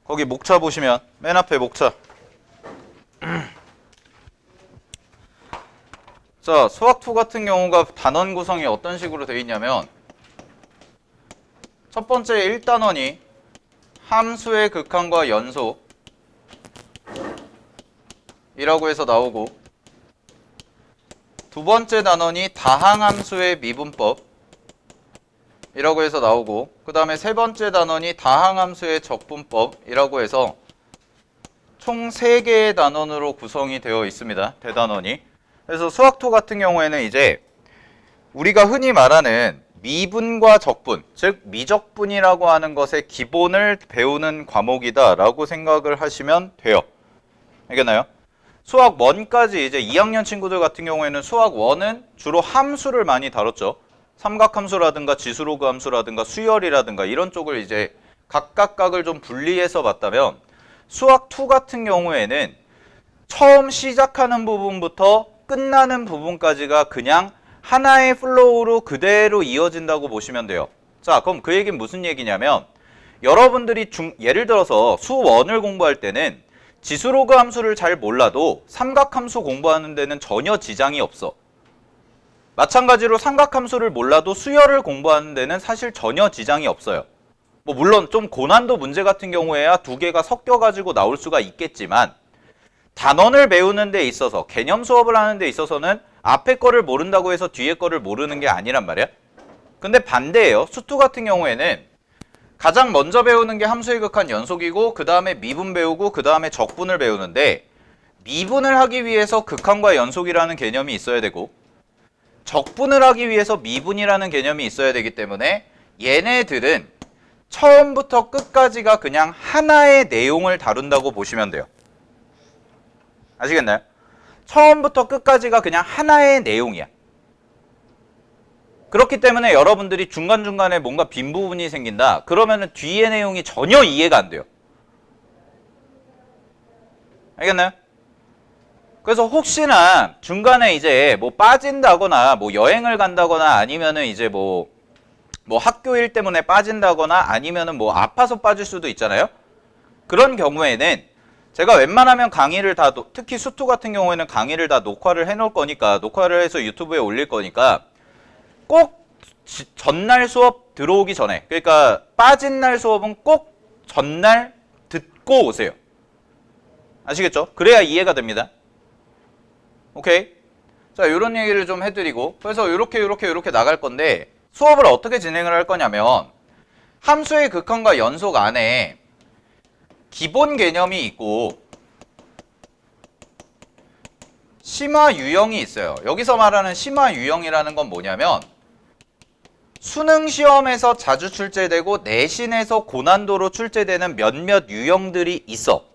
거기 목차 보시면 맨 앞에 목차. 자, 수학2 같은 경우가 단원 구성이 어떤 식으로 되어 있냐면 첫 번째 1단원이 함수의 극한과 연속 이라고 해서 나오고, 두 번째 단원이 다항함수의 미분법 이라고 해서 나오고, 그 다음에 세 번째 단원이 다항함수의 적분법 이라고 해서 총 3개의 단원으로 구성이 되어 있습니다. 대단원이. 그래서 수학2 같은 경우에는 이제 우리가 흔히 말하는 미분과 적분, 즉 미적분이라고 하는 것의 기본을 배우는 과목이다 라고 생각을 하시면 돼요. 알겠나요? 수학 1까지 이제 2학년 친구들 같은 경우에는 수학 1은 주로 함수를 많이 다뤘죠. 삼각함수라든가 지수로그 함수라든가 수열이라든가 이런 쪽을 이제 각각을 좀 분리해서 봤다면, 수학 2 같은 경우에는 처음 시작하는 부분부터 끝나는 부분까지가 그냥 하나의 플로우로 그대로 이어진다고 보시면 돼요. 자, 그럼 그 얘기는 무슨 얘기냐면, 여러분들이 예를 들어서 수 1을 공부할 때는 지수로그 함수를 잘 몰라도 삼각함수 공부하는 데는 전혀 지장이 없어. 마찬가지로 삼각함수를 몰라도 수열을 공부하는 데는 사실 전혀 지장이 없어요. 뭐 물론 좀 고난도 문제 같은 경우에야 두 개가 섞여가지고 나올 수가 있겠지만, 단원을 배우는 데 있어서, 개념 수업을 하는 데 있어서는 앞에 거를 모른다고 해서 뒤에 거를 모르는 게 아니란 말이야. 근데 반대예요. 수2 같은 경우에는 가장 먼저 배우는 게 함수의 극한 연속이고, 그 다음에 미분 배우고, 그 다음에 적분을 배우는데, 미분을 하기 위해서 극한과 연속이라는 개념이 있어야 되고, 적분을 하기 위해서 미분이라는 개념이 있어야 되기 때문에 얘네들은 처음부터 끝까지가 그냥 하나의 내용을 다룬다고 보시면 돼요. 아시겠나요? 처음부터 끝까지가 그냥 하나의 내용이야. 그렇기 때문에 여러분들이 중간중간에 뭔가 빈 부분이 생긴다 그러면은 뒤의 내용이 전혀 이해가 안 돼요. 알겠나요? 그래서 혹시나 중간에 이제 뭐 빠진다거나 뭐 여행을 간다거나 아니면은 이제 뭐 학교 일 때문에 빠진다거나 아니면은 뭐 아파서 빠질 수도 있잖아요. 그런 경우에는 제가 웬만하면 강의를 다, 특히 수2 같은 경우에는 강의를 다 녹화를 해 놓을 거니까, 녹화를 해서 유튜브에 올릴 거니까 꼭 전날 수업 들어오기 전에, 그러니까 빠진 날 수업은 꼭 전날 듣고 오세요. 아시겠죠? 그래야 이해가 됩니다. 오케이? 자, 요런 얘기를 좀 해드리고, 그래서 요렇게 나갈 건데, 수업을 어떻게 진행을 할 거냐면, 함수의 극한과 연속 안에 기본 개념이 있고 심화 유형이 있어요. 여기서 말하는 심화 유형이라는 건 뭐냐면, 수능 시험에서 자주 출제되고 내신에서 고난도로 출제되는 몇몇 유형들이 있어.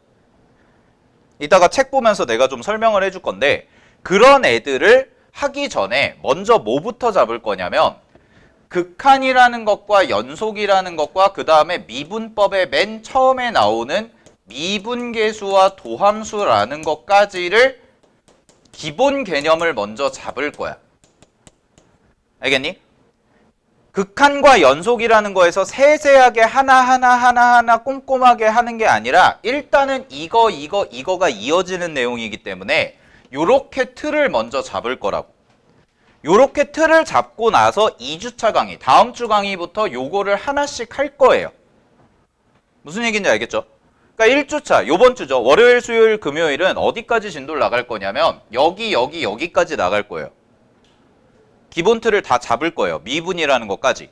이따가 책 보면서 내가 좀 설명을 해줄 건데, 그런 애들을 하기 전에 먼저 뭐부터 잡을 거냐면, 극한이라는 것과 연속이라는 것과 그 다음에 미분법의 맨 처음에 나오는 미분계수와 도함수라는 것까지를 기본 개념을 먼저 잡을 거야. 알겠니? 극한과 연속이라는 거에서 세세하게 하나하나 꼼꼼하게 하는 게 아니라 일단은 이거가 이어지는 내용이기 때문에 요렇게 틀을 먼저 잡을 거라고. 요렇게 틀을 잡고 나서 2주차 강의, 다음 주 강의부터 요거를 하나씩 할 거예요. 무슨 얘기인지 알겠죠? 그러니까 1주차, 요번 주죠. 월요일, 수요일, 금요일은 어디까지 진도를 나갈 거냐면 여기까지 나갈 거예요. 기본 틀을 다 잡을 거예요. 미분이라는 것까지.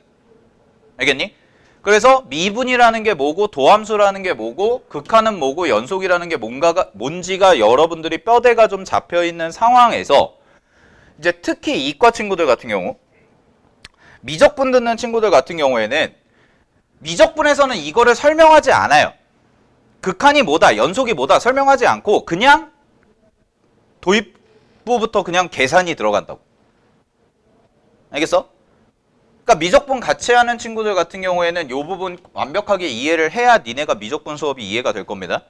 알겠니? 그래서 미분이라는 게 뭐고, 도함수라는 게 뭐고, 극한은 뭐고, 연속이라는 게 뭔지가 여러분들이 뼈대가 좀 잡혀있는 상황에서 이제 특히 이과 친구들 같은 경우, 미적분 듣는 친구들 같은 경우에는 미적분에서는 이거를 설명하지 않아요. 극한이 뭐다, 연속이 뭐다 설명하지 않고 그냥 도입부부터 그냥 계산이 들어간다고. 알겠어? 그러니까 미적분 같이 하는 친구들 같은 경우에는 이 부분 완벽하게 이해를 해야 니네가 미적분 수업이 이해가 될 겁니다.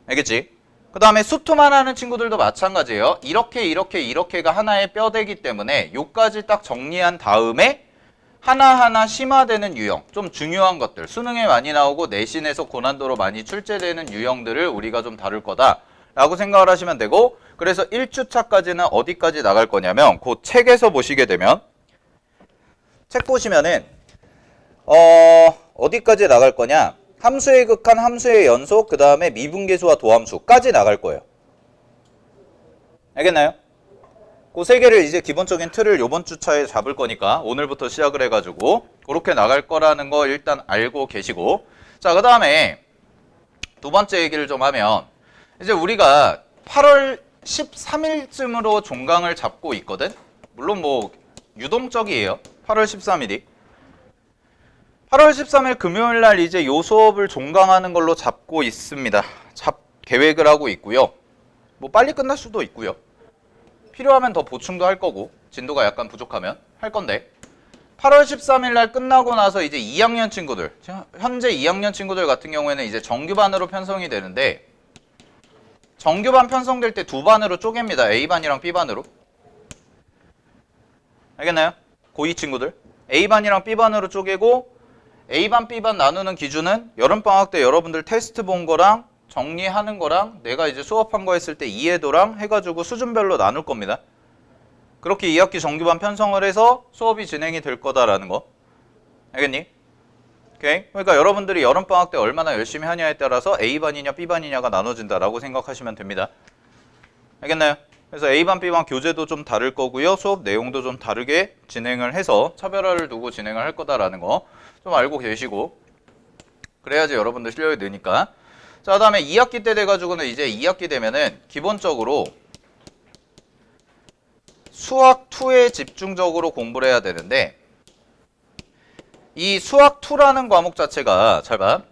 알겠지? 그 다음에 수2만 하는 친구들도 이렇게가 하나의 뼈대기 때문에 요까지 딱 정리한 다음에 하나하나 심화되는 유형, 좀 중요한 것들, 수능에 많이 나오고 내신에서 고난도로 많이 출제되는 유형들을 우리가 좀 다룰 거다라고 생각을 하시면 되고, 그래서 1주차까지는 어디까지 나갈 거냐면 그 책에서 보시게 되면 책 보시면은 어디까지 나갈 거냐, 함수의 극한, 함수의 연속, 그 다음에 미분계수와 도함수까지 나갈 거예요. 알겠나요? 그 세 개를 이제 기본적인 틀을 요번 주차에 잡을 거니까 오늘부터 시작을 해가지고 그렇게 나갈 거라는 거 일단 알고 계시고, 자, 그 다음에 두 번째 얘기를 좀 하면, 이제 우리가 8월 13일쯤으로 종강을 잡고 있거든. 물론 뭐 유동적이에요. 8월 13일이 8월 13일 금요일 날 이제 요 수업을 종강하는 걸로 잡고 있습니다. 계획을 하고 있고요. 뭐 빨리 끝날 수도 있고요. 필요하면 더 보충도 할 거고, 진도가 약간 부족하면 할 건데, 8월 13일 날 끝나고 나서 이제 2학년 친구들, 현재 2학년 친구들 같은 경우에는 이제 정규반으로 편성이 되는데, 정규반 편성될 때 두 반으로 쪼갭니다. A반이랑 B반으로. 알겠나요? 고2 친구들. A반이랑 B반으로 쪼개고, A반, B반 나누는 기준은 여름방학 때 여러분들 테스트 본 거랑 정리하는 거랑 내가 이제 수업한 거 했을 때 이해도랑 해가지고 수준별로 나눌 겁니다. 그렇게 2학기 정규반 편성을 해서 수업이 진행이 될 거다라는 거. 알겠니? 오케이? 그러니까 여러분들이 여름방학 때 얼마나 열심히 하냐에 따라서 A반이냐 B반이냐가 나눠진다라고 생각하시면 됩니다. 알겠나요? 그래서 A반, B반 교재도 좀 다를 거고요. 수업 내용도 좀 다르게 진행을 해서 차별화를 두고 진행을 할 거다라는 거 좀 알고 계시고, 그래야지 여러분들 실력이 느니까. 자, 그 다음에 2학기 때 돼가지고는 이제 2학기 되면은 기본적으로 수학 2에 집중적으로 공부를 해야 되는데, 이 수학 2라는 과목 자체가, 잘 봐.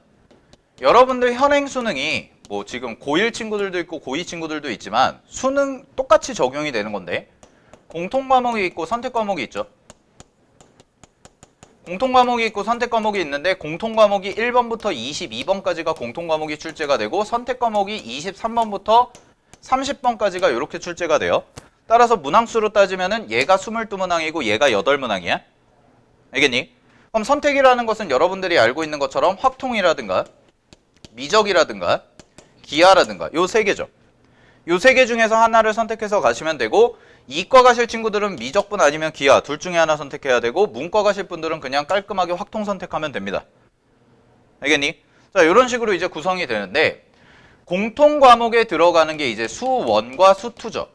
여러분들 현행 수능이 뭐 지금 고1 친구들도 있고 고2 친구들도 있지만 수능 똑같이 적용이 되는 건데, 공통 과목이 있고 선택 과목이 있죠. 공통 과목이 있고 선택 과목이 있는데, 공통 과목이 1번부터 22번까지가 공통 과목이 출제가 되고, 선택 과목이 23번부터 30번까지가 이렇게 출제가 돼요. 따라서 문항수로 따지면은 얘가 22문항이고 얘가 8문항이야. 알겠니? 그럼 선택이라는 것은 여러분들이 알고 있는 것처럼 확통이라든가 미적이라든가 기하라든가 요 세 개죠. 요 세 개 중에서 하나를 선택해서 가시면 되고, 이과 가실 친구들은 미적분 아니면 기하 둘 중에 하나 선택해야 되고, 문과 가실 분들은 그냥 깔끔하게 확통 선택하면 됩니다. 알겠니? 자, 이런 식으로 이제 구성이 되는데, 공통 과목에 들어가는 게 이제 수1과 수2죠.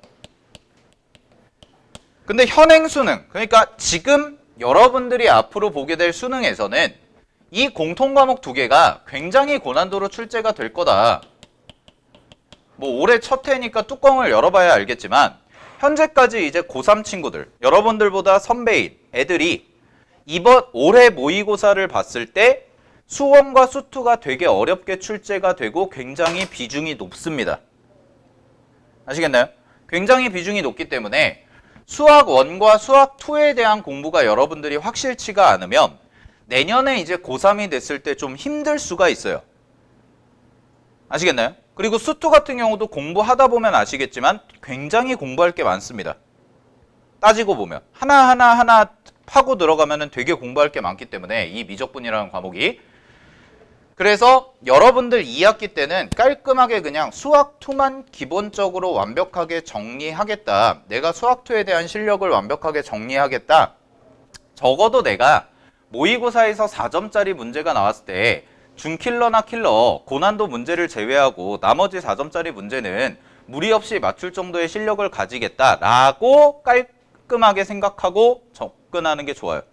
근데 현행 수능, 그러니까 지금 여러분들이 앞으로 보게 될 수능에서는 이 공통 과목 두 개가 굉장히 고난도로 출제가 될 거다. 뭐 올해 첫 해니까 뚜껑을 열어봐야 알겠지만, 현재까지 이제 고3 친구들, 여러분들보다 선배인 애들이 이번 올해 모의고사를 봤을 때 수1과 수2가 되게 어렵게 출제가 되고 굉장히 비중이 높습니다. 아시겠나요? 굉장히 비중이 높기 때문에 수학 1과 수학 2에 대한 공부가 여러분들이 확실치가 않으면 내년에 이제 고3이 됐을 때 좀 힘들 수가 있어요. 아시겠나요? 그리고 수2 같은 경우도 공부하다 보면 아시겠지만 굉장히 공부할 게 많습니다. 따지고 보면 하나 파고 들어가면 되게 공부할 게 많기 때문에, 이 미적분이라는 과목이. 그래서 여러분들 2학기 때는 깔끔하게 그냥 수학 2만 기본적으로 완벽하게 정리하겠다. 내가 수학 2에 대한 실력을 완벽하게 정리하겠다. 적어도 내가 모의고사에서 4점짜리 문제가 나왔을 때 준킬러나 킬러 고난도 문제를 제외하고 나머지 4점짜리 문제는 무리 없이 맞출 정도의 실력을 가지겠다라고 깔끔하게 생각하고 접근하는 게 좋아요.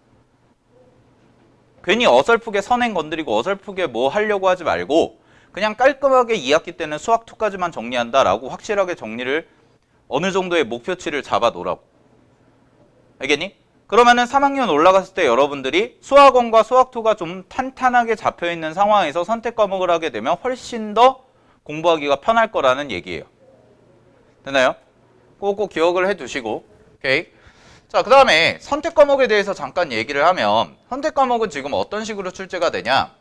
괜히 어설프게 선행 건드리고 어설프게 뭐 하려고 하지 말고 그냥 깔끔하게 2학기 때는 수학 2까지만 정리한다라고 확실하게 정리를 어느 정도의 목표치를 잡아 놓으라고. 알겠니? 그러면은 3학년 올라갔을 때 여러분들이 수학 1과 수학 2가 좀 탄탄하게 잡혀있는 상황에서 선택 과목을 하게 되면 훨씬 더 공부하기가 편할 거라는 얘기예요. 됐나요? 꼭 기억을 해두시고. 오케이. 자, 그 다음에 선택 과목에 대해서 잠깐 얘기를 하면, 선택 과목은 지금 어떤 식으로 출제가 되냐,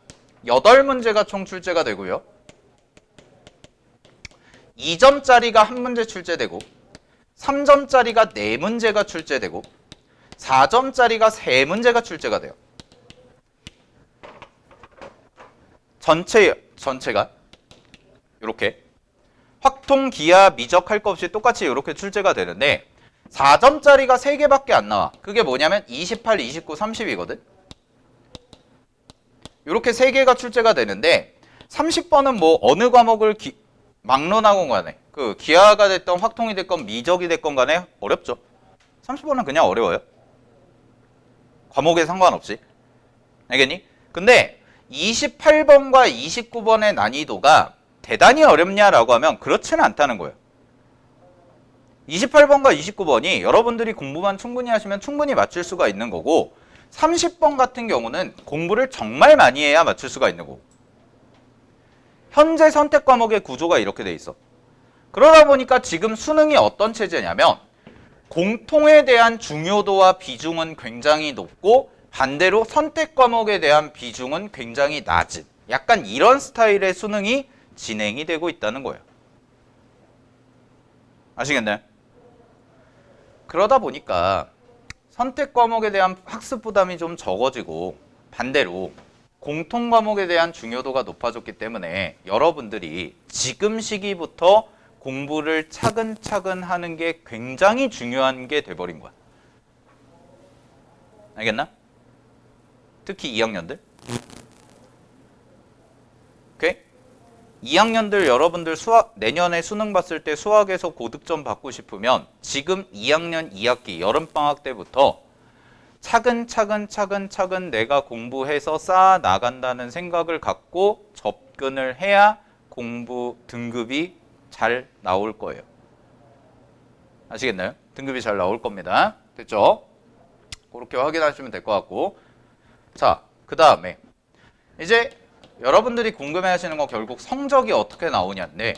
8문제가 총 출제가 되고요, 2점짜리가 1문제 출제되고, 3점짜리가 4문제가 출제되고, 4점짜리가 3문제가 출제가 돼요. 전체가 이렇게 확통, 기하, 미적 할 것 없이 똑같이 이렇게 출제가 되는데 4점짜리가 3개밖에 안 나와. 그게 뭐냐면 28, 29, 30이거든. 이렇게 3개가 출제가 되는데 30번은 뭐 어느 과목을 막론하고 간에 그 기하가 됐건 확통이 됐건 미적이 됐건 간에 어렵죠. 30번은 그냥 어려워요. 과목에 상관없이. 알겠니? 근데 28번과 29번의 난이도가 대단히 어렵냐라고 하면 그렇지는 않다는 거예요. 28번과 29번이 여러분들이 공부만 충분히 하시면 충분히 맞출 수가 있는 거고 30번 같은 경우는 공부를 정말 많이 해야 맞출 수가 있는 거고 현재 선택 과목의 구조가 이렇게 돼 있어. 그러다 보니까 지금 수능이 어떤 체제냐면 공통에 대한 중요도와 비중은 굉장히 높고 반대로 선택 과목에 대한 비중은 굉장히 낮은 약간 이런 스타일의 수능이 진행이 되고 있다는 거예요. 아시겠나요? 그러다 보니까 선택 과목에 대한 학습 부담이 좀 적어지고 반대로 공통 과목에 대한 중요도가 높아졌기 때문에 여러분들이 지금 시기부터 공부를 차근차근 하는 게 굉장히 중요한 게 돼버린 거야. 알겠나? 특히 2학년들. 오케이? 2학년들 여러분들 내년에 수능 봤을 때 수학에서 고득점 받고 싶으면 지금 2학년 2학기 여름방학 때부터 차근차근 내가 공부해서 쌓아 나간다는 생각을 갖고 접근을 해야 공부 등급이 잘 나올 거예요. 아시겠나요? 등급이 잘 나올 겁니다. 됐죠? 그렇게 확인하시면 될 것 같고 자, 그 다음에 이제 여러분들이 궁금해하시는 건 결국 성적이 어떻게 나오냐인데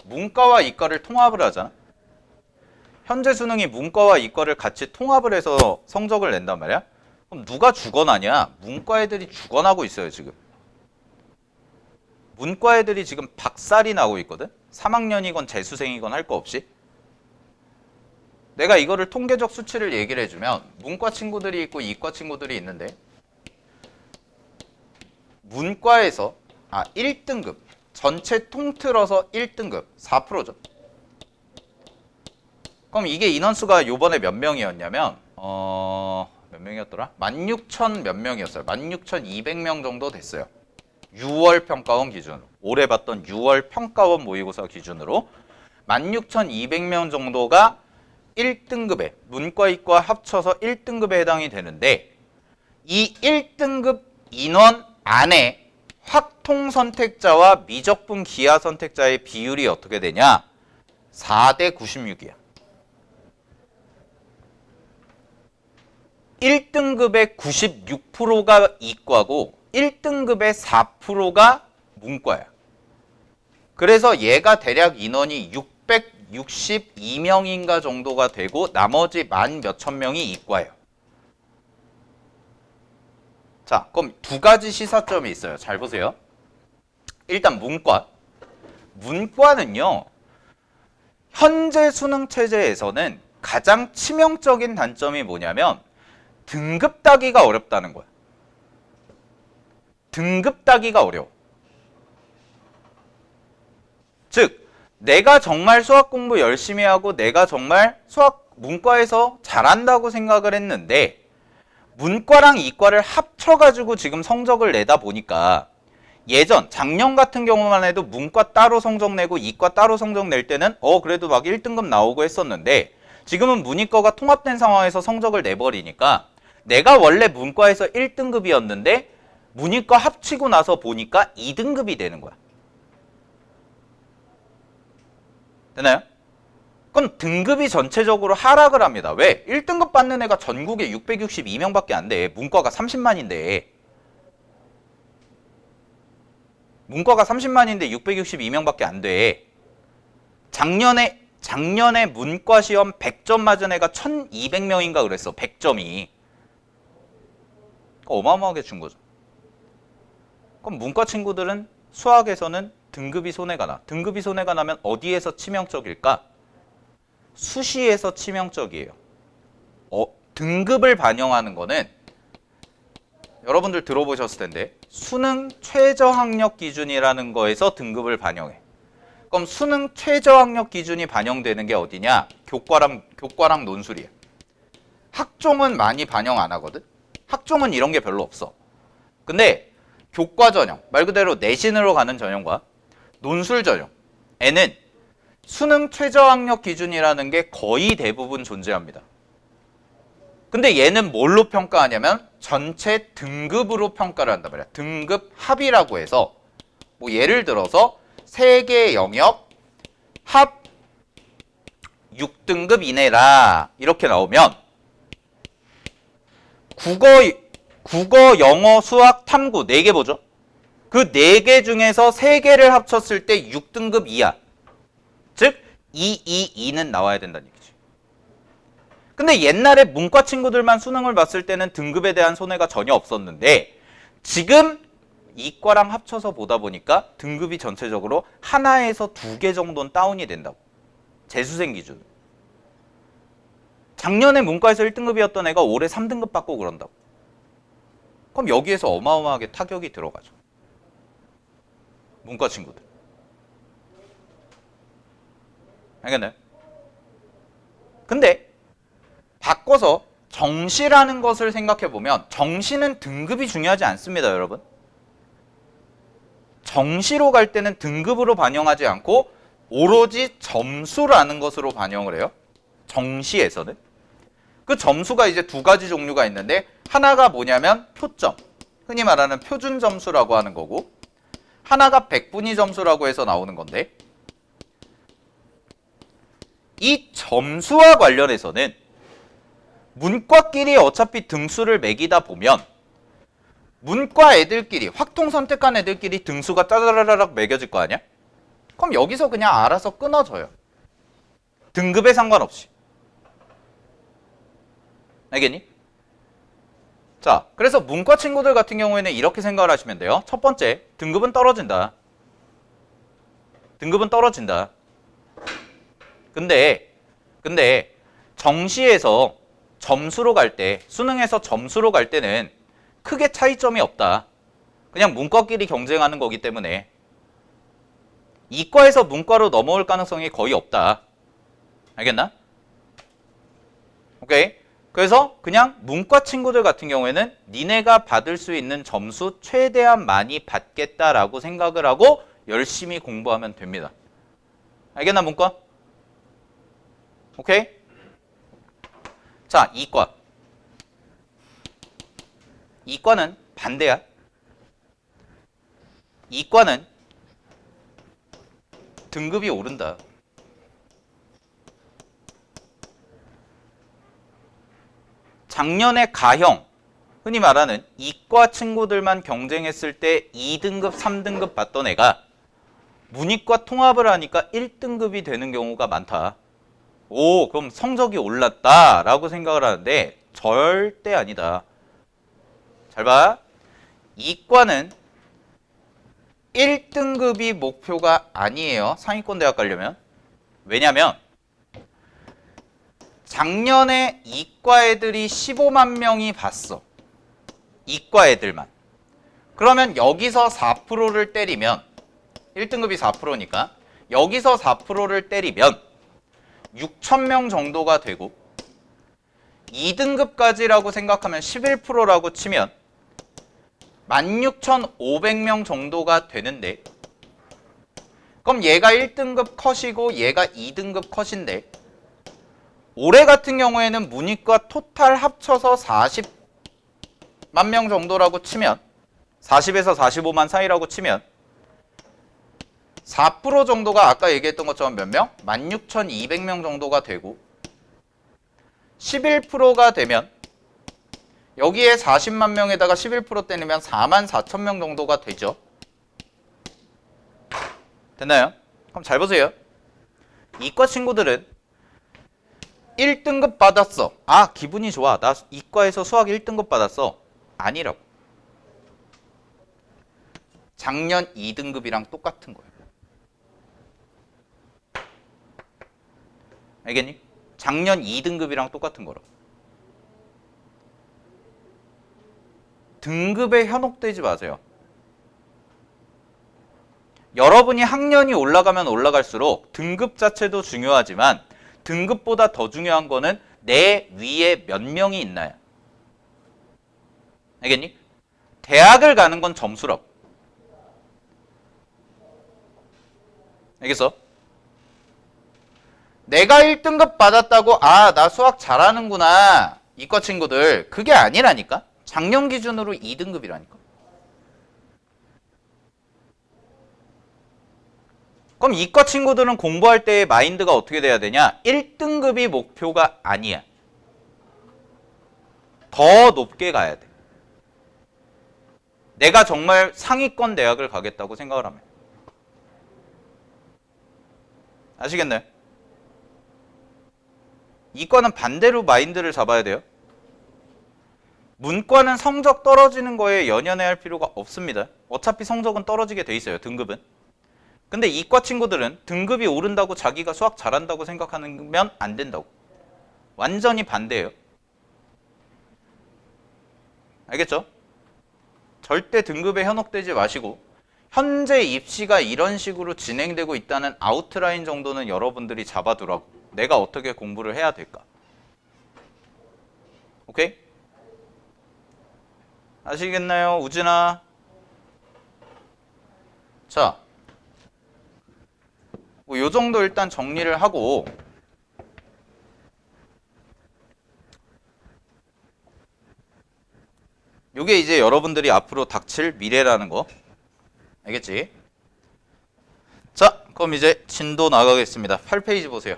문과와 이과를 통합을 하잖아. 현재 수능이 문과와 이과를 같이 통합을 해서 성적을 낸단 말이야. 그럼 누가 죽어나냐? 문과 애들이 죽어나고 있어요 지금. 문과 애들이 지금 박살이 나고 있거든. 3학년이건 재수생이건 할 거 없이. 내가 이거를 통계적 수치를 얘기를 해주면 문과 친구들이 있고 이과 친구들이 있는데 문과에서 1등급 전체 통틀어서 1등급 4%죠. 그럼 이게 인원수가 요번에 몇 명이었냐면 몇 명이었더라? 16,000 몇 명이었어요. 16,200명 정도 됐어요. 6월 평가원 기준으로. 올해 봤던 6월 평가원 모의고사 기준으로 16,200명 정도가 1등급에 문과 이과 합쳐서 1등급에 해당이 되는데 이 1등급 인원 안에 확통 선택자와 미적분 기하 선택자의 비율이 어떻게 되냐? 4대 96이야. 1등급의 96%가 이과고 1등급의 4%가 문과야. 그래서 얘가 대략 인원이 662명인가 정도가 되고 나머지 만 몇천 명이 이과예요. 자, 그럼 두 가지 시사점이 있어요. 잘 보세요. 일단 문과. 문과는요. 현재 수능 체제에서는 가장 치명적인 단점이 뭐냐면 등급 따기가 어렵다는 거야. 등급 따기가 어려워. 즉, 내가 정말 수학 공부 열심히 하고 내가 정말 문과에서 잘한다고 생각을 했는데 문과랑 이과를 합쳐가지고 지금 성적을 내다 보니까 작년 같은 경우만 해도 문과 따로 성적 내고 이과 따로 성적 낼 때는 그래도 막 1등급 나오고 했었는데 지금은 문이과가 통합된 상황에서 성적을 내버리니까 내가 원래 문과에서 1등급이었는데 문이과 합치고 나서 보니까 2등급이 되는 거야. 되나요? 그럼 등급이 전체적으로 하락을 합니다. 왜? 1등급 받는 애가 전국에 662명밖에 안 돼. 문과가 30만인데. 문과가 30만인데 662명밖에 안 돼. 작년에 문과 시험 100점 맞은 애가 1200명인가 그랬어. 100점이. 어마어마하게 준 거죠. 그럼 문과 친구들은 수학에서는 등급이 손해가 나. 등급이 손해가 나면 어디에서 치명적일까? 수시에서 치명적이에요. 등급을 반영하는 거는 여러분들 들어보셨을 텐데 수능 최저학력 기준이라는 거에서 등급을 반영해. 그럼 수능 최저학력 기준이 반영되는 게 어디냐? 교과랑 논술이야. 학종은 많이 반영 안 하거든? 학종은 이런 게 별로 없어. 근데 교과 전형, 말 그대로 내신으로 가는 전형과 논술 전형에는 수능 최저학력 기준이라는 게 거의 대부분 존재합니다. 근데 얘는 뭘로 평가하냐면 전체 등급으로 평가를 한단 말이야. 등급 합이라고 해서 뭐 예를 들어서 세개 영역 합 6등급 이내라 이렇게 나오면 국어, 영어, 수학, 탐구 4개 보죠. 그 4개 중에서 3개를 합쳤을 때 6등급 이하. 즉 2는 나와야 된다는 얘기지. 근데 옛날에 문과 친구들만 수능을 봤을 때는 등급에 대한 손해가 전혀 없었는데 지금 이과랑 합쳐서 보다 보니까 등급이 전체적으로 하나에서 2개 정도는 다운이 된다고. 재수생 기준. 작년에 문과에서 1등급이었던 애가 올해 3등급 받고 그런다고. 그럼 여기에서 어마어마하게 타격이 들어가죠. 문과 친구들. 알겠나요? 근데 바꿔서 정시라는 것을 생각해보면 정시는 등급이 중요하지 않습니다, 여러분. 정시로 갈 때는 등급으로 반영하지 않고 오로지 점수라는 것으로 반영을 해요. 정시에서는. 그 점수가 이제 2가지 종류가 있는데 하나가 뭐냐면 표점. 흔히 말하는 표준 점수라고 하는 거고 하나가 백분위 점수라고 해서 나오는 건데 이 점수와 관련해서는 문과끼리 어차피 등수를 매기다 보면 문과 애들끼리 확통 선택한 애들끼리 등수가 짜자라락 매겨질 거 아니야? 그럼 여기서 그냥 알아서 끊어져요. 등급에 상관없이. 알겠니? 자, 그래서 문과 친구들 같은 경우에는 이렇게 생각을 하시면 돼요. 첫 번째, 등급은 떨어진다. 등급은 떨어진다. 근데 정시에서 점수로 갈 때, 수능에서 점수로 갈 때는 크게 차이점이 없다. 그냥 문과끼리 경쟁하는 거기 때문에 이과에서 문과로 넘어올 가능성이 거의 없다. 알겠나? 오케이. 그래서 그냥 문과 친구들 같은 경우에는 니네가 받을 수 있는 점수 최대한 많이 받겠다라고 생각을 하고 열심히 공부하면 됩니다. 알겠나, 문과? 오케이? 자, 이과. 이과는 반대야. 이과는 등급이 오른다. 작년에 가형, 흔히 말하는 이과 친구들만 경쟁했을 때 2등급, 3등급 받던 애가 문이과 통합을 하니까 1등급이 되는 경우가 많다. 오, 그럼 성적이 올랐다라고 생각을 하는데 절대 아니다. 잘 봐. 이과는 1등급이 목표가 아니에요. 상위권 대학 가려면. 왜냐면 작년에 이과 애들이 15만 명이 봤어. 이과 애들만. 그러면 여기서 4%를 때리면 1등급이 4%니까 여기서 4%를 때리면 6천 명 정도가 되고 2등급까지라고 생각하면 11%라고 치면 16,500명 정도가 되는데 그럼 얘가 1등급 컷이고 얘가 2등급 컷인데 올해 같은 경우에는 문이과 토탈 합쳐서 40만 명 정도라고 치면 40에서 45만 사이라고 치면 4% 정도가 아까 얘기했던 것처럼 몇 명? 16,200명 정도가 되고 11%가 되면 여기에 40만 명에다가 11% 떼내면 4만 4천 명 정도가 되죠. 됐나요? 그럼 잘 보세요. 이과 친구들은 1등급 받았어. 아, 기분이 좋아. 나 이과에서 수학 1등급 받았어. 아니라고. 작년 2등급이랑 똑같은 거예요. 알겠니? 작년 2등급이랑 똑같은 거라고. 등급에 현혹되지 마세요. 여러분이 학년이 올라가면 올라갈수록 등급 자체도 중요하지만 등급보다 더 중요한 거는 내 위에 몇 명이 있나요? 알겠니? 대학을 가는 건 점수라고. 알겠어? 내가 1등급 받았다고 나 수학 잘하는구나. 이과 친구들. 그게 아니라니까. 작년 기준으로 2등급이라니까. 그럼 이과 친구들은 공부할 때의 마인드가 어떻게 돼야 되냐? 1등급이 목표가 아니야. 더 높게 가야 돼. 내가 정말 상위권 대학을 가겠다고 생각을 하면. 아시겠나요? 이과는 반대로 마인드를 잡아야 돼요. 문과는 성적 떨어지는 거에 연연해야 할 필요가 없습니다. 어차피 성적은 떨어지게 돼 있어요. 등급은. 근데 이과 친구들은 등급이 오른다고 자기가 수학 잘한다고 생각하면 안 된다고. 완전히 반대예요. 알겠죠? 절대 등급에 현혹되지 마시고 현재 입시가 이런 식으로 진행되고 있다는 아웃라인 정도는 여러분들이 잡아두라고. 내가 어떻게 공부를 해야 될까? 오케이? 아시겠나요? 우진아. 자, 뭐 요 정도 일단 정리를 하고 요게 이제 여러분들이 앞으로 닥칠 미래라는 거. 알겠지? 자, 그럼 이제 진도 나가겠습니다. 8페이지 보세요.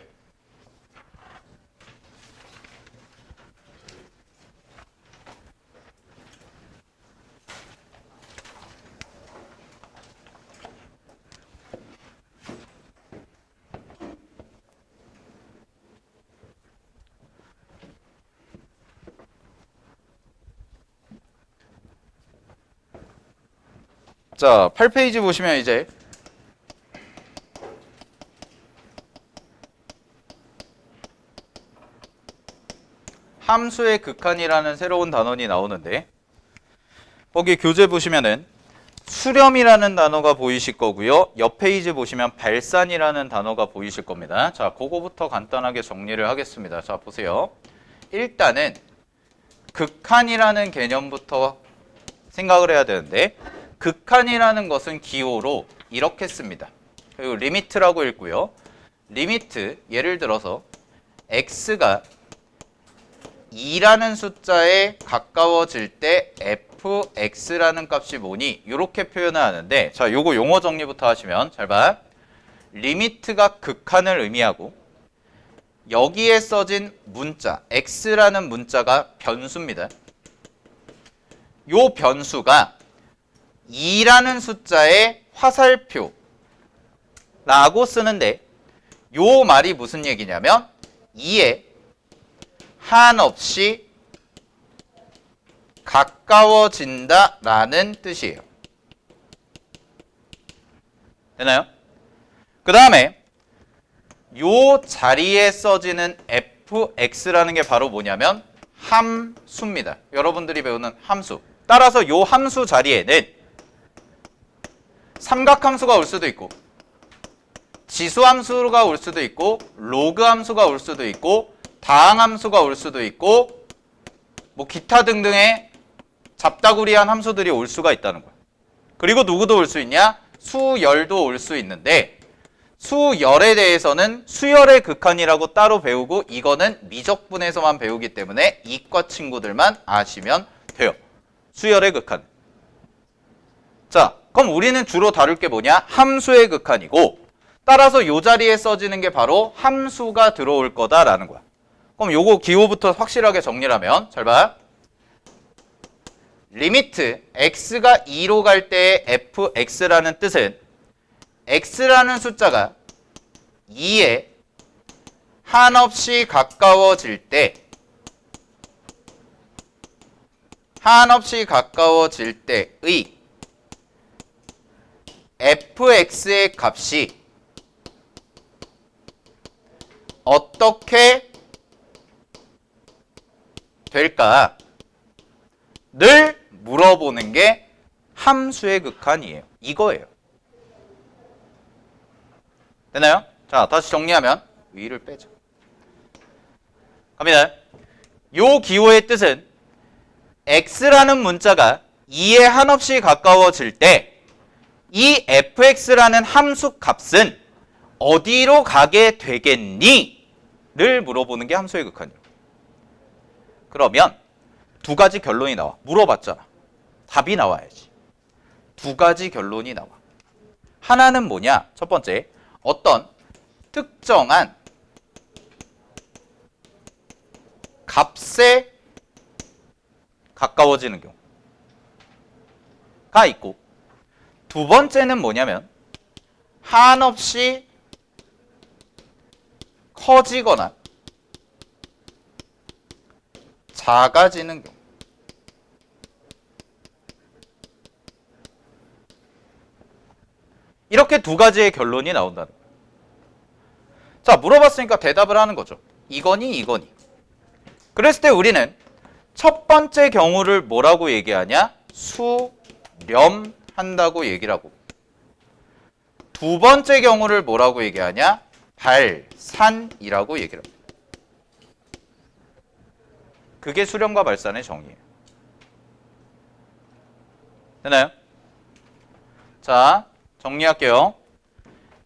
자, 8페이지 보시면 이제 함수의 극한이라는 새로운 단원이 나오는데 거기 교재 보시면은 수렴이라는 단어가 보이실 거고요. 옆 페이지 보시면 발산이라는 단어가 보이실 겁니다. 자, 그거부터 간단하게 정리를 하겠습니다. 자, 보세요. 일단은 극한이라는 개념부터 생각을 해야 되는데 극한이라는 것은 기호로 이렇게 씁니다. 그리고 리미트라고 읽고요. 리미트, 예를 들어서 x가 2라는 숫자에 가까워질 때 fx라는 값이 뭐니? 이렇게 표현을 하는데 자, 요거 용어 정리부터 하시면 잘 봐. 리미트가 극한을 의미하고 여기에 써진 문자 x라는 문자가 변수입니다. 요 변수가 2라는 숫자의 화살표라고 쓰는데 요 말이 무슨 얘기냐면 2에 한없이 가까워진다 라는 뜻이에요. 되나요? 그 다음에 요 자리에 써지는 fx라는 게 바로 뭐냐면 함수입니다. 여러분들이 배우는 함수. 따라서 요 함수 자리에는 삼각함수가 올 수도 있고 지수함수가 올 수도 있고 로그함수가 올 수도 있고 다항함수가 올 수도 있고 뭐 기타 등등의 잡다구리한 함수들이 올 수가 있다는 거야. 그리고 누구도 올 수 있냐? 수열도 올 수 있는데 수열에 대해서는 수열의 극한이라고 따로 배우고 이거는 미적분에서만 배우기 때문에 이과 친구들만 아시면 돼요. 수열의 극한. 자, 그럼 우리는 주로 다룰 게 뭐냐? 함수의 극한이고 따라서 요 자리에 써지는 게 바로 함수가 들어올 거다라는 거야. 그럼 요거 기호부터 확실하게 정리를 하면 잘 봐. 리미트 x가 2로 갈 때의 fx라는 뜻은 x라는 숫자가 2에 한없이 가까워질 때의 fx의 값이 어떻게 될까? 늘 물어보는 게 함수의 극한이에요. 이거예요. 되나요? 자, 다시 정리하면 위를 빼자. 갑니다. 요 기호의 뜻은 x라는 문자가 2에 한없이 가까워질 때 이 fx라는 함수 값은 어디로 가게 되겠니? 를 물어보는 게 함수의 극한이에요. 그러면 두 가지 결론이 나와. 물어봤잖아. 답이 나와야지. 두 가지 결론이 나와. 하나는 뭐냐? 첫 번째, 어떤 특정한 값에 가까워지는 경우가 있고, 두 번째는 뭐냐면 한없이 커지거나 작아지는 경우. 이렇게 두 가지의 결론이 나온다는 거예요. 자, 물어봤으니까 대답을 하는 거죠. 이거니 이거니. 그랬을 때 우리는 첫 번째 경우를 뭐라고 얘기하냐? 수렴한다고 얘기를 하고, 두 번째 경우를 뭐라고 얘기하냐? 발산이라고 얘기를 합니다. 그게 수렴과 발산의 정의예요. 되나요? 자, 정리할게요.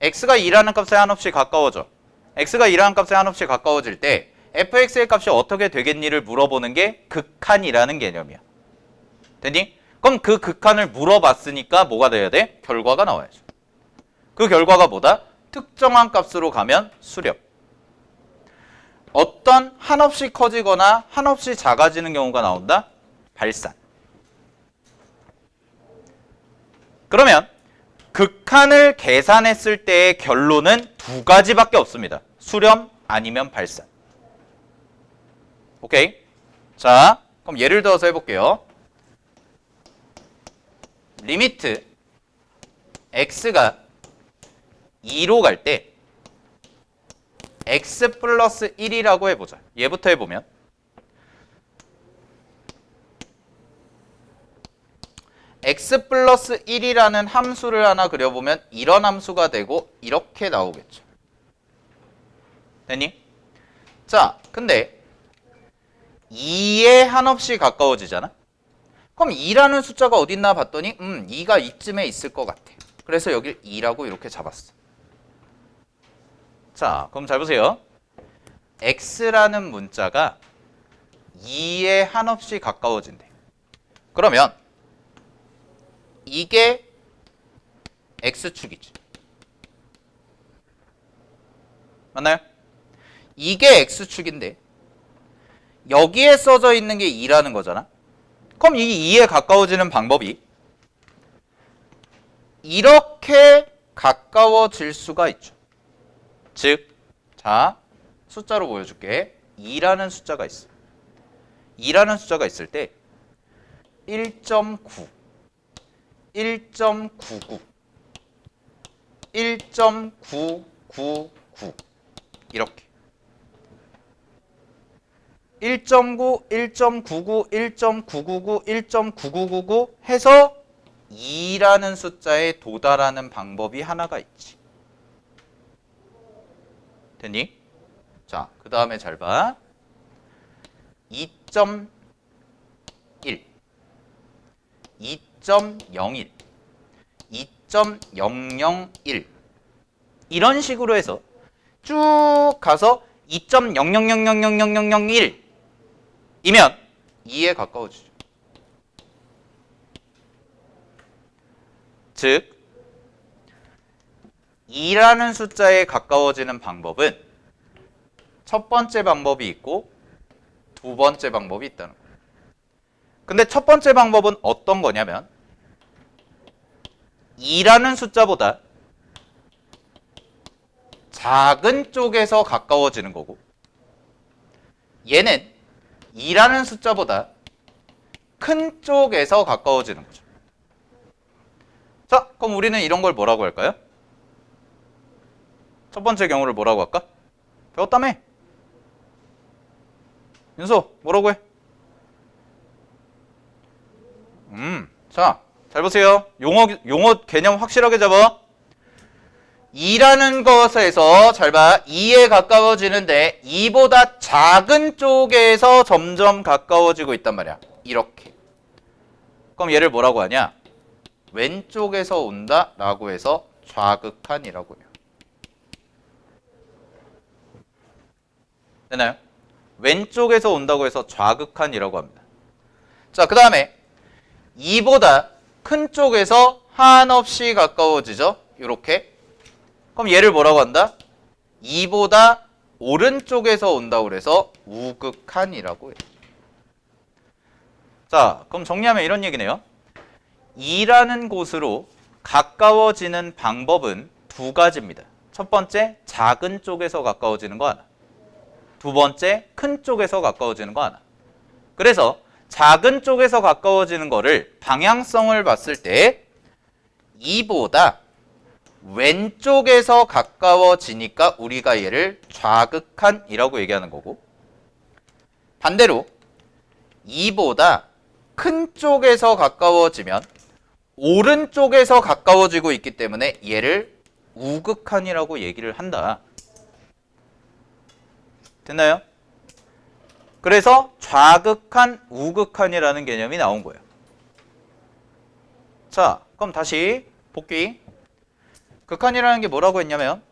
x가 2라는 값에 한없이 가까워져. x가 2라는 값에 한없이 가까워질 때 fx의 값이 어떻게 되겠니를 물어보는 게 극한이라는 개념이야. 됐니? 그럼 그 극한을 물어봤으니까 뭐가 돼야 돼? 결과가 나와야죠. 그 결과가 뭐다? 특정한 값으로 가면 수렴. 어떤 한없이 커지거나 한없이 작아지는 경우가 나온다? 발산. 그러면 극한을 계산했을 때의 결론은 두 가지밖에 없습니다. 수렴 아니면 발산. 오케이? 자, 그럼 예를 들어서 해볼게요. 리미트 x가 2로 갈 때 x 플러스 1이라고 해보자. 얘부터 해보면 x 플러스 1이라는 함수를 하나 그려보면 이런 함수가 되고 이렇게 나오겠죠. 됐니? 자, 근데 2에 한없이 가까워지잖아? 그럼 2라는 숫자가 어딨나 봤더니 2가 이쯤에 있을 것 같아. 그래서 여길 2라고 이렇게 잡았어. 자, 그럼 잘 보세요. x라는 문자가 2에 한없이 가까워진대. 그러면 이게 x축이지. 맞나요? 이게 x축인데 여기에 써져 있는 게 2라는 거잖아. 그럼 이 2에 가까워지는 방법이 이렇게 가까워질 수가 있죠. 즉, 자, 숫자로 보여줄게. 2라는 숫자가 있어. 2라는 숫자가 있을 때 1.9, 1.99, 1.999 이렇게 1.9, 1.99, 1.999, 1.9999 해서 2라는 숫자에 도달하는 방법이 하나가 있지. 됐니? 자, 그 다음에 잘 봐. 2.1, 2.01, 2.001 이런 식으로 해서 쭉 가서 2.000000001 이면 2에 가까워지죠. 즉 2라는 숫자에 가까워지는 방법은 첫 번째 방법이 있고 두 번째 방법이 있다는 거예요. 근데 첫 번째 방법은 어떤 거냐면 2라는 숫자보다 작은 쪽에서 가까워지는 거고, 얘는 2라는 숫자보다 큰 쪽에서 가까워지는 거죠. 자, 그럼 우리는 이런 걸 뭐라고 할까요? 첫 번째 경우를 뭐라고 할까? 배웠다며? 윤서, 뭐라고 해? 자, 잘 보세요. 용어 개념 확실하게 잡아. 2라는 것에서 잘 봐. 2에 가까워지는데 2보다 작은 쪽에서 점점 가까워지고 있단 말이야. 이렇게. 그럼 얘를 뭐라고 하냐? 왼쪽에서 온다 라고 해서 좌극한이라고 해요. 되나요? 왼쪽에서 온다고 해서 좌극한이라고 합니다. 자, 그 다음에 2보다 큰 쪽에서 한없이 가까워지죠. 이렇게. 그럼 얘를 뭐라고 한다? 2보다 오른쪽에서 온다고 그래서 우극한이라고 해요. 자, 그럼 정리하면 이런 얘기네요. 2라는 곳으로 가까워지는 방법은 두 가지입니다. 첫 번째, 작은 쪽에서 가까워지는 거 하나. 두 번째, 큰 쪽에서 가까워지는 거 하나. 그래서 작은 쪽에서 가까워지는 거를 방향성을 봤을 때 2보다 왼쪽에서 가까워지니까 우리가 얘를 좌극한이라고 얘기하는 거고, 반대로 2보다 큰 쪽에서 가까워지면 오른쪽에서 가까워지고 있기 때문에 얘를 우극한이라고 얘기를 한다. 됐나요? 그래서 좌극한, 우극한이라는 개념이 나온 거예요. 자, 그럼 다시 복귀. 극한이라는 게 뭐라고 했냐면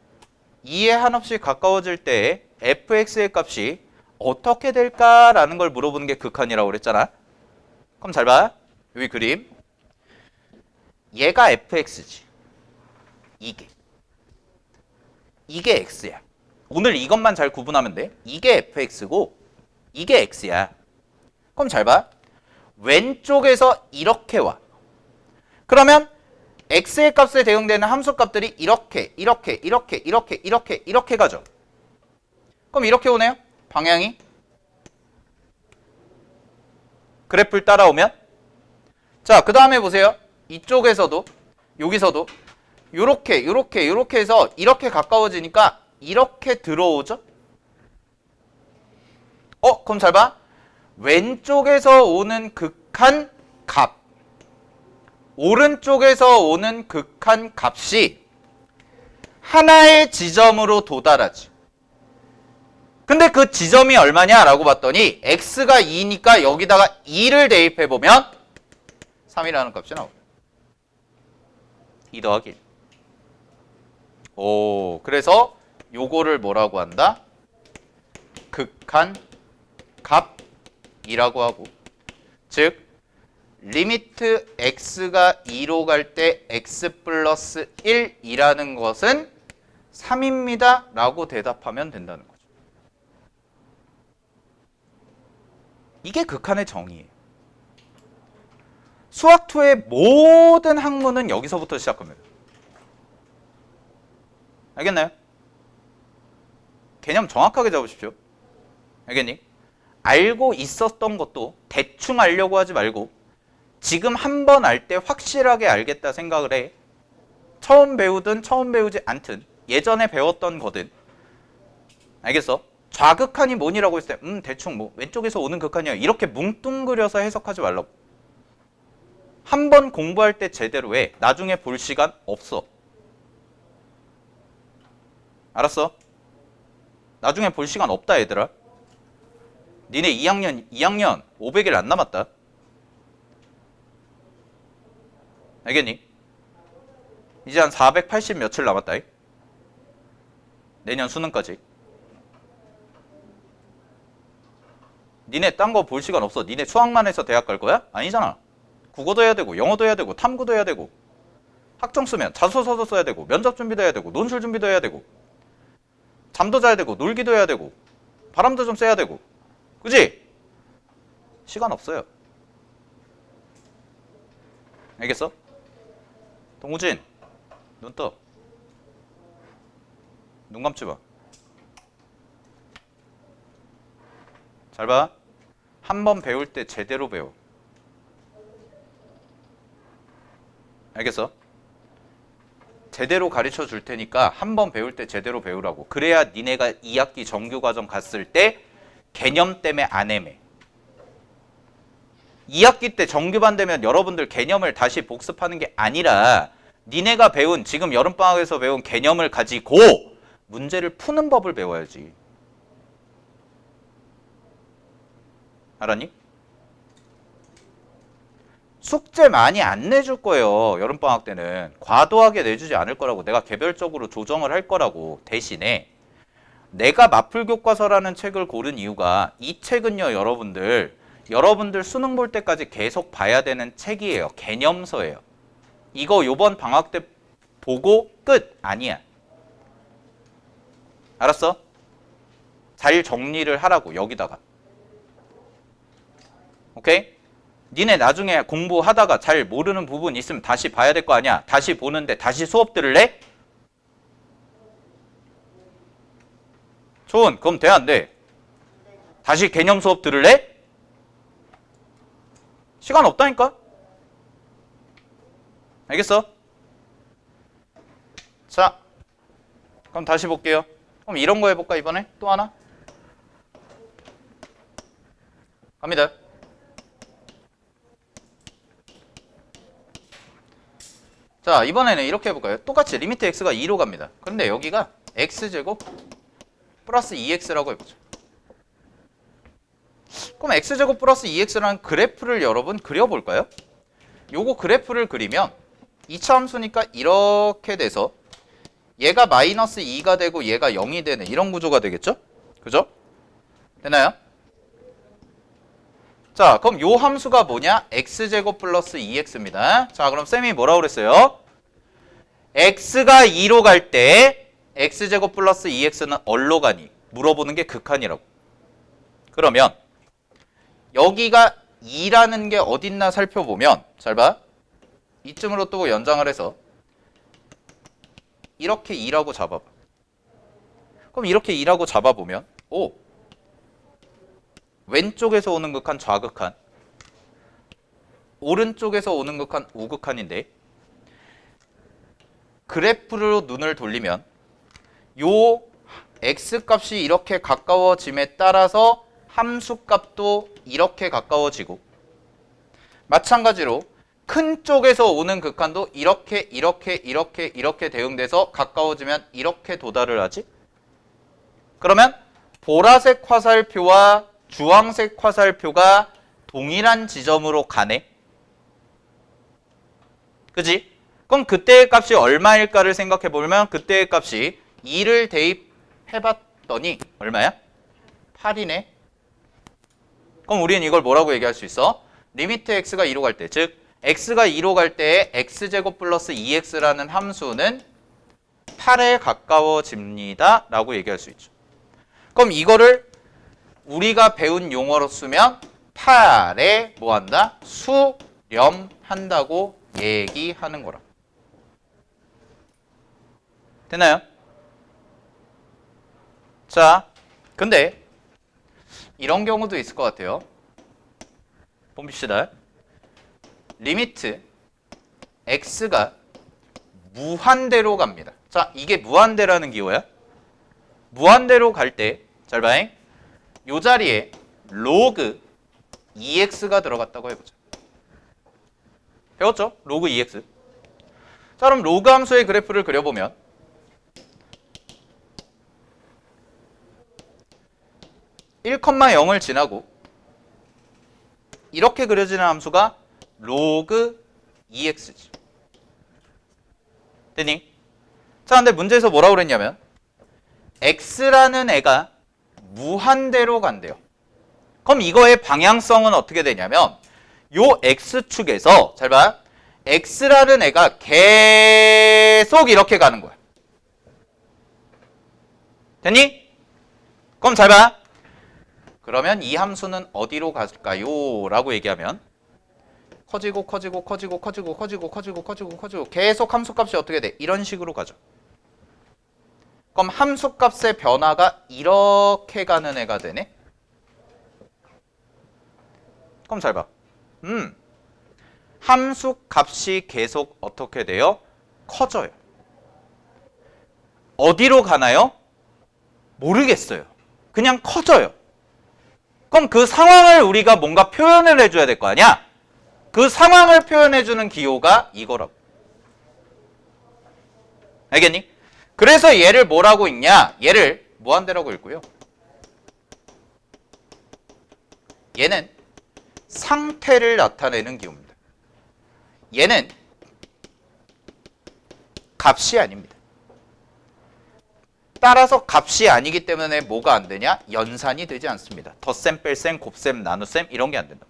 2에 한없이 가까워질 때 fx의 값이 어떻게 될까라는 걸 물어보는 게 극한이라고 그랬잖아. 그럼 잘 봐. 여기 그림. 얘가 fx지. 이게 x야. 오늘 이것만 잘 구분하면 돼. 이게 fx고 이게 x야. 그럼 잘 봐. 왼쪽에서 이렇게 와. 그러면 x의 값에 대응되는 함수 값들이 이렇게 가죠. 그럼 이렇게 오네요. 방향이. 그래프를 따라오면. 자, 그 다음에 보세요. 이쪽에서도 여기서도 요렇게 해서 이렇게 가까워지니까 이렇게 들어오죠. 그럼 잘 봐. 왼쪽에서 오는 극한 값, 오른쪽에서 오는 극한 값이 하나의 지점으로 도달하지. 근데 그 지점이 얼마냐라고 봤더니 x가 2니까 여기다가 2를 대입해보면 3이라는 값이 나오죠. 2 더하기 1. 오, 그래서 요거를 뭐라고 한다? 극한 값이라고 하고, 즉 리미트 x가 2로 갈 때 x 플러스 1이라는 것은 3입니다 라고 대답하면 된다는 거죠. 이게 극한의 정의예요. 수학2의 모든 학문은 여기서부터 시작합니다. 알겠나요? 개념 정확하게 잡으십시오. 알겠니? 알고 있었던 것도 대충 알려고 하지 말고 지금 한 번 알 때 확실하게 알겠다 생각을 해. 처음 배우든 처음 배우지 않든 예전에 배웠던 거든. 알겠어? 좌극한이 뭐니라고 했을 때 대충 뭐 왼쪽에서 오는 극한이야. 이렇게 뭉뚱그려서 해석하지 말라고. 한 번 공부할 때 제대로 해. 나중에 볼 시간 없어. 알았어? 나중에 볼 시간 없다 얘들아. 니네 2학년 500일 안 남았다. 알겠니? 이제 한 480 며칠 남았다. 내년 수능까지. 니네 딴 거 볼 시간 없어. 니네 수학만 해서 대학 갈 거야? 아니잖아. 국어도 해야 되고 영어도 해야 되고 탐구도 해야 되고 학점 쓰면 자소서도 써야 되고 면접 준비도 해야 되고 논술 준비도 해야 되고 잠도 자야 되고 놀기도 해야 되고 바람도 좀 쐬야 되고. 그지? 시간 없어요. 알겠어? 동우진, 눈 떠. 눈 감지 마. 잘 봐. 한 번 배울 때 제대로 배워. 알겠어? 제대로 가르쳐 줄 테니까 한 번 배울 때 제대로 배우라고. 그래야 니네가 2학기 정규과정 갔을 때 개념 때문에 안 애매. 2학기 때 정규반 되면 여러분들 개념을 다시 복습하는 게 아니라 니네가 배운 지금 여름방학에서 배운 개념을 가지고 문제를 푸는 법을 배워야지. 알았니? 숙제 많이 안 내줄 거예요. 여름방학 때는. 과도하게 내주지 않을 거라고. 내가 개별적으로 조정을 할 거라고. 대신에 내가 마풀교과서라는 책을 고른 이유가 이 책은요, 여러분들 수능 볼 때까지 계속 봐야 되는 책이에요. 개념서예요. 이거 요번 방학 때 보고 끝! 아니야. 알았어? 잘 정리를 하라고, 여기다가. 오케이? 니네 나중에 공부하다가 잘 모르는 부분 있으면 다시 봐야 될 거 아니야. 다시 보는데 다시 수업 들을래? 좋은. 그럼 돼, 안 돼? 다시 개념 수업 들을래? 시간 없다니까? 알겠어? 자, 그럼 다시 볼게요. 그럼 이런 거 해볼까, 이번에? 또 하나? 갑니다. 자, 이번에는 이렇게 해볼까요? 똑같이 리미트 x가 2로 갑니다. 그런데 여기가 x제곱 플러스 2x라고 해보죠. 그럼 x제곱 플러스 2x라는 그래프를 여러분 그려볼까요? 요거 그래프를 그리면 2차 함수니까 이렇게 돼서 얘가 마이너스 2가 되고 얘가 0이 되는 이런 구조가 되겠죠? 그죠? 되나요? 자, 그럼 요 함수가 뭐냐? x제곱 플러스 2x입니다. 자, 그럼 쌤이 뭐라고 그랬어요? x가 2로 갈 때 x제곱 플러스 2x는 얼로 가니? 물어보는 게 극한이라고. 그러면 여기가 2라는 게 어딨나 살펴보면 잘 봐. 이쯤으로 또 연장을 해서 이렇게 2라고 잡아봐. 그럼 이렇게 2라고 잡아보면 오! 왼쪽에서 오는 극한 좌극한, 오른쪽에서 오는 극한 우극한인데 그래프로 눈을 돌리면 요 x값이 이렇게 가까워짐에 따라서 함수값도 이렇게 가까워지고 마찬가지로 큰 쪽에서 오는 극한도 이렇게 대응돼서 가까워지면 이렇게 도달을 하지? 그러면 보라색 화살표와 주황색 화살표가 동일한 지점으로 가네? 그지? 그럼 그때의 값이 얼마일까를 생각해보면 그때의 값이 2를 대입해봤더니 얼마야? 8이네. 그럼 우리는 이걸 뭐라고 얘기할 수 있어? 리미트 x가 2로 갈 때, 즉 x가 2로 갈 때의 x제곱 플러스 2x라는 함수는 8에 가까워집니다 라고 얘기할 수 있죠. 그럼 이거를 우리가 배운 용어로 쓰면 8에 뭐한다? 수렴한다고 얘기하는 거라. 되나요? 자, 근데 이런 경우도 있을 것 같아요. 봅시다. 리미트 x가 무한대로 갑니다. 자, 이게 무한대라는 기호야. 무한대로 갈 때, 잘 봐잉. 요 자리에 로그 2x가 들어갔다고 해보자. 배웠죠? 로그 2x. 자, 그럼 로그 함수의 그래프를 그려보면 1,0을 지나고 이렇게 그려지는 함수가 로그 2x지. 되니? 자, 근데 문제에서 뭐라고 그랬냐면 x라는 애가 무한대로 간대요. 그럼 이거의 방향성은 어떻게 되냐면 요 x축에서 잘 봐. x라는 애가 계속 이렇게 가는 거야. 됐니? 그럼 잘 봐. 그러면 이 함수는 어디로 갈까요? 라고 얘기하면 커지고 계속 함수값이 어떻게 돼? 이런 식으로 가죠. 그럼 함수값의 변화가 이렇게 가는 애가 되네? 그럼 잘 봐. 함수값이 계속 어떻게 돼요? 커져요. 어디로 가나요? 모르겠어요. 그냥 커져요. 그럼 그 상황을 우리가 뭔가 표현을 해줘야 될 거 아니야? 그 상황을 표현해주는 기호가 이거라고. 알겠니? 그래서 얘를 뭐라고 읽냐? 얘를 무한대라고 읽고요. 얘는 상태를 나타내는 기호입니다. 얘는 값이 아닙니다. 따라서 값이 아니기 때문에 뭐가 안 되냐? 연산이 되지 않습니다. 덧셈, 뺄셈, 곱셈, 나눗셈 이런 게 안 된다.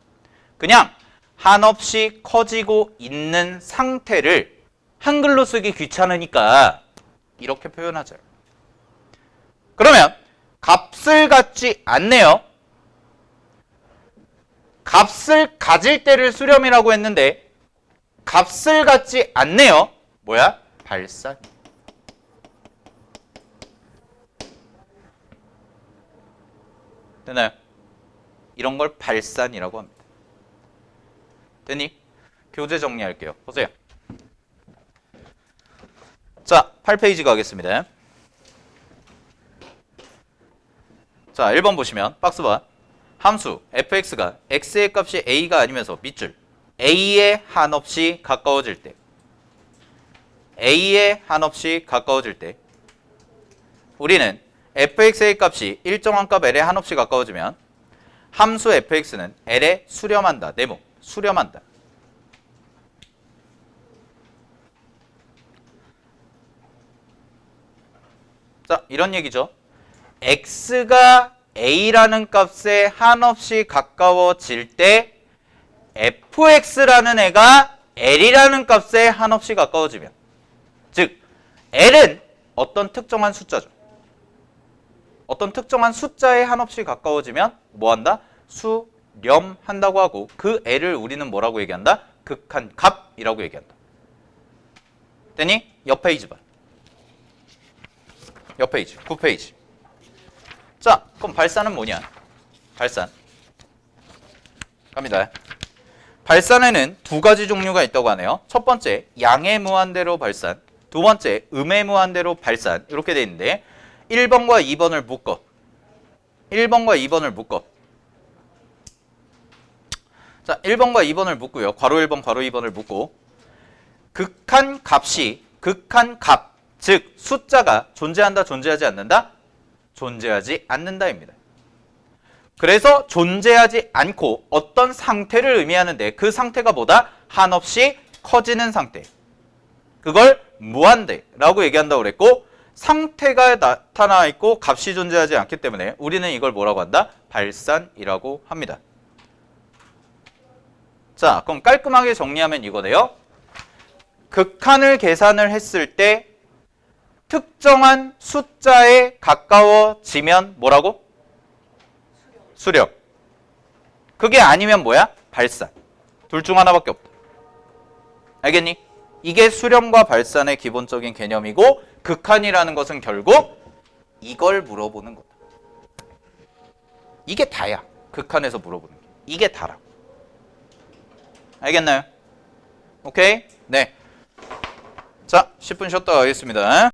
그냥 한없이 커지고 있는 상태를 한글로 쓰기 귀찮으니까 이렇게 표현하죠. 그러면 값을 갖지 않네요. 값을 가질 때를 수렴이라고 했는데 값을 갖지 않네요. 뭐야? 발산. 되나요? 이런 걸 발산이라고 합니다. 되니? 교재 정리할게요. 보세요. 자, 8페이지 가겠습니다. 자, 1번 보시면 박스 봐. 함수 fx가 x의 값이 a가 아니면서 밑줄 a에 한없이 가까워질 때 a에 한없이 가까워질 때 우리는 fx의 값이 일정한 값 l에 한없이 가까워지면 함수 fx는 l에 수렴한다. 네모 수렴한다. 자, 이런 얘기죠. x가 a라는 값에 한없이 가까워질 때 fx라는 애가 l이라는 값에 한없이 가까워지면, 즉 l은 어떤 특정한 숫자죠. 어떤 특정한 숫자에 한없이 가까워지면 뭐한다? 수렴한다고 하고, 그 l을 우리는 뭐라고 얘기한다? 극한값이라고 얘기한다. 됐니? 옆 페이지 봐. 옆 페이지, 9페이지. 자, 그럼 발산은 뭐냐? 발산. 갑니다. 발산에는 두 가지 종류가 있다고 하네요. 첫 번째, 양의 무한대로 발산. 두 번째, 음의 무한대로 발산. 이렇게 돼 있는데 1번과 2번을 묶어. 1번과 2번을 묶어. 자, 1번과 2번을 묶고요. 괄호 1번, 괄호 2번을 묶고 극한값이 극한값, 즉 숫자가 존재한다, 존재하지 않는다? 존재하지 않는다입니다. 그래서 존재하지 않고 어떤 상태를 의미하는데 그 상태가 뭐다? 한없이 커지는 상태. 그걸 무한대라고 얘기한다고 그랬고, 상태가 나타나 있고 값이 존재하지 않기 때문에 우리는 이걸 뭐라고 한다? 발산이라고 합니다. 자, 그럼 깔끔하게 정리하면 이거네요. 극한을 계산을 했을 때 특정한 숫자에 가까워지면 뭐라고? 수렴. 그게 아니면 뭐야? 발산. 둘 중 하나밖에 없다. 알겠니? 이게 수렴과 발산의 기본적인 개념이고, 극한이라는 것은 결국 이걸 물어보는 거다. 이게 다야. 극한에서 물어보는 게. 이게 다라. 알겠나요? 오케이? 네. 자, 10분 쉬었다 가겠습니다.